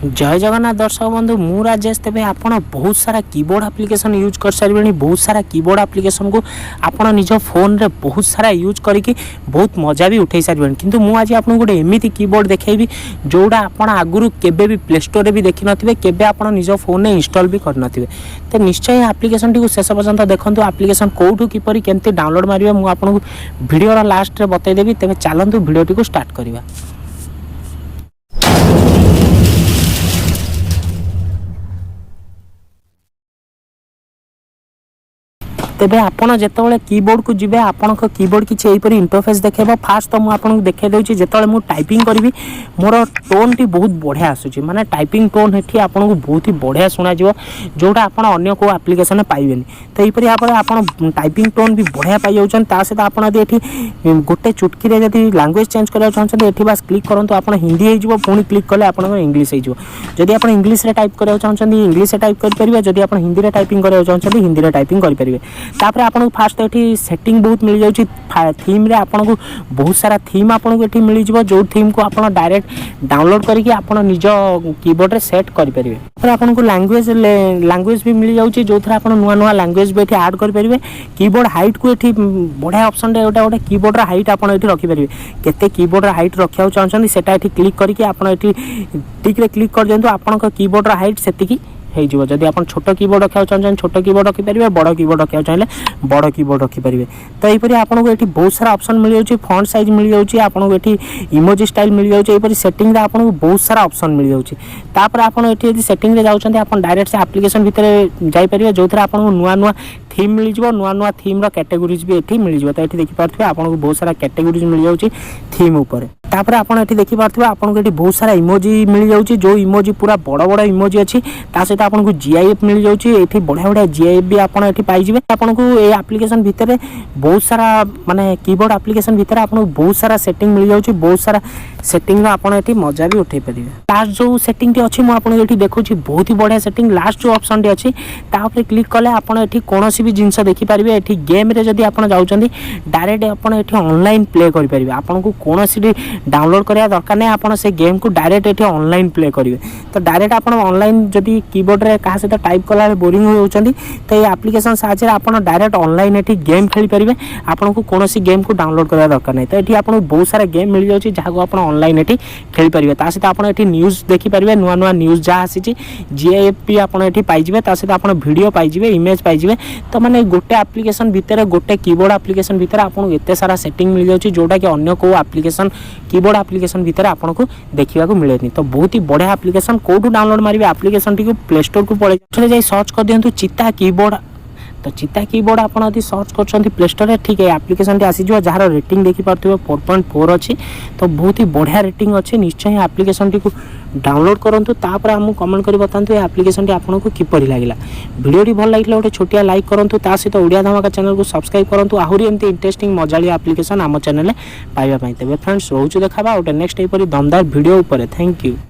जय जगन्नाथ दर्शक बंधु मु राजेश तेज आप बहुत सारा कीबोर्ड एप्लिकेशन यूज कर सारे बहुत सारा कीबोर्ड एप्लिकेशन को आप निज फोन रे बहुत सारा यूज करके बहुत मजा भी उठे सारे किंतु मु आज आपको गोटे एमती कीबोर्ड देखी जोड़ा आप आगुरी केबे भी प्ले स्टोर भी देखी नथिबे केबे आप निज फोन में इंस्टॉल भी कर नथिबे तो निश्चय एप्लिकेशन टी शेष पर्यंत देखंतु एप्लिकेशन कोठू किपरि केमती डाउनलोड मारिबा मु आपको वीडियो लास्ट रे बतई देबी तेबे चलंतु वीडियो टी को स्टार्ट करबा। तेबे आपण जेतबेले कीबोर्ड को जिबे आपण कीबोर्ड किछि एपरि इंटरफेस देखेबो फास्ट तो मु आपन देखे देउछि जेतबेले मु टाइपिंग करबी मोर टोन टी बहुत बढ़िया आसुछि माने टाइपिंग टोन हेठी आपण को बहुत ही बढ़िया सुना जिवो जोटा आपण अन्य को एप्लिकेशन पाइबेनी तो एपरि आपण टाइपिंग टोन भी बढ़िया पाइ जाउछन ता से आपण यदि एठी गोटे चुटकी रे यदि लैंग्वेज चेंज करबा चाहछन एठी बस क्लिक करंतु आपण हिंदी हे जिवो पुनी क्लिक करले आपण इंग्लिश हे जिवो जदि आपण इंग्लिश रे टाइप करबा चाहछन इंग्लिश रे टाइप कर परिबे जदि आपण हिंदी रे टाइपिंग करबा चाहछन हिंदी रे टाइपिंग कर परिबे तापर आपन फास्ट एठी सेटिंग बहुत मिल जाउची थीम रे आपन को बहुत सारा थीम आपन को एठी मिल जिवो जो थीम को आपन डायरेक्ट डाउनलोड करके आपन निज कीबोर्ड रे सेट करि परिबे फिर आपन को लैंग्वेज भी मिल जाउची जो थरा आपन नुवा नुवा लैंग्वेज भी एठी ऐड कर परिबे कीबोर्ड हाइट को एठी बढ़िया ऑप्शन रे गोटे कीबोर्ड रा हाइट आपन एठी रखि परिबे केते कीबोर्ड रा हाइट रखिया चाहछन सेटा एठी क्लिक करके आपन एठी टिक रे क्लिक कर देंतु आपन को कीबोर्ड रा हाइट सेतिकी जदि आप छोट कीबोर्ड रखा चाहते छोट कीबोर्ड रखिपारे बड़ कीबोर्ड रखा चाहिए बड़ कीबोर्ड रखिपारे तो यहपरि आपको ये बहुत सारा ऑप्शन मिल जाऊँ फॉन्ट साइज मिल जाऊँ आपको ये इमोजी स्टाइल मिल जाऊँ यहपरि सेटिंग आपको बहुत सारा ऑप्शन मिल जाऊँ आपड़ ये सेटिंग जाऊँच आप डायरेक्ट से एप्लिकेशन भितर जापर जो थे आपको नुआ नुआ थीम मिल जाव नुआ नुआ थीम रो कैटेगोरीज भी एठी मिल जाव तो ये देखिपे आपको बहुत सारा कैटेगोरीज मिल जाऊँ थीम उपर तापर आपन एठी देखि पारथिबे आपन को एठी बहुत सारा इमोजी मिल जाउची जो इमोजी पूरा बड़ बड़ इमोजी अछि ता सहित आपन को जीआईएफ मिल जाउची एठी बढ़िया बढ़िया जीआईएफ भी आपन एठी पाइ जिवे आपन को ए एप्लिकेशन भितर बहुत सारा माने कीबोर्ड एप्लिकेशन भितर आपन को बहुत सारा सेटिंग मिल जाउची बहुत सारा सेटिंग रो आपन एठी मजा भी उठै परिबे लास्ट जो सेटिंग टी अछि म आपन एठी देखुची बहुत ही बढ़िया सेटिंग लास्ट जो ऑप्शन टी अछि ता ऊपर क्लिक करले आपन एठी कोनोसी भी जिंस देखि परिबे एठी गेम रे जदी आपन जाउचंदी डायरेक्ट आपन एठी ऑनलाइन प्ले करि परिबे आपन को कोनोसी डाउनलोड करिया दरकार नहीं आपन से गेम को डायरेक्ट एठी ऑनलाइन प्ले करिवे तो डायरेक्ट आपन ऑनलाइन जदी कीबोर्ड रे कहा से टाइप कला बोरिंग हो जाउचंदी तो ये एप्लिकेशन साहाय्य आपन डायरेक्ट ऑनलाइन एठी गेम खेली परिवे आपन को कोनोसी गेम को डाउनलोड करिया दरकार नहीं तो एठी आपन बहुत सारा गेम मिल जाउची जहा को आपन ऑनलाइन एठी खेली परिवे ता से आपन एठी न्यूज़ देखि परिवे नुवा नुवा न्यूज़ जा आसीची जीआईएफ भी आपन एठी पाइ जिवे ता से आपन वीडियो पाइ जिवे इमेज पाइ जिवे तो माने गोटे एप्लिकेशन भितर गोटे कीबोर्ड एप्लिकेशन भितर आपन एते सारा सेटिंग मिल जाउची जोटा कि अन्य को एप्लिकेशन कीबोर्ड एप्लिकेशन भितर आपन को देखिबा को मिलेनी तो बहुत ही बढ़िया एप्लिकेशन कोठू डाउनलोड मारिबे एप्लिकेशन टी को प्ले स्टोर को पळे जाई सर्च कर दियंतु चिता कीबोर्ड तो चिता कीबोर्ड आप सर्च कर प्ले स्टोर में ठीक है एप्लिकेशन टी आसीज जार रेटिंग देखि पार्थिबे 4.4 अच्छी तो बहुत ही बढ़िया रेटिंग अच्छी निश्चय एप्लिकेशन टी को डाउनलोड करंतु तापर हम कमेंट कर बतांतु ए एप्लिकेशन टी आपन को किपरि लागिला वीडियो टी भल लागिला गोटे छोटिया लाइक करंतु ता सहित ओडिया धमाका चैनल को सब्सक्राइब करंतु आहुरी एमती इंटरेस्टिंग मजाली एप्लिकेशन आम चैनल पाइबा पई तबे फ्रेंड्स रोचु देखाबा गोटे नेक्स्ट एपरि दमदार वीडियो ऊपर थैंक यू।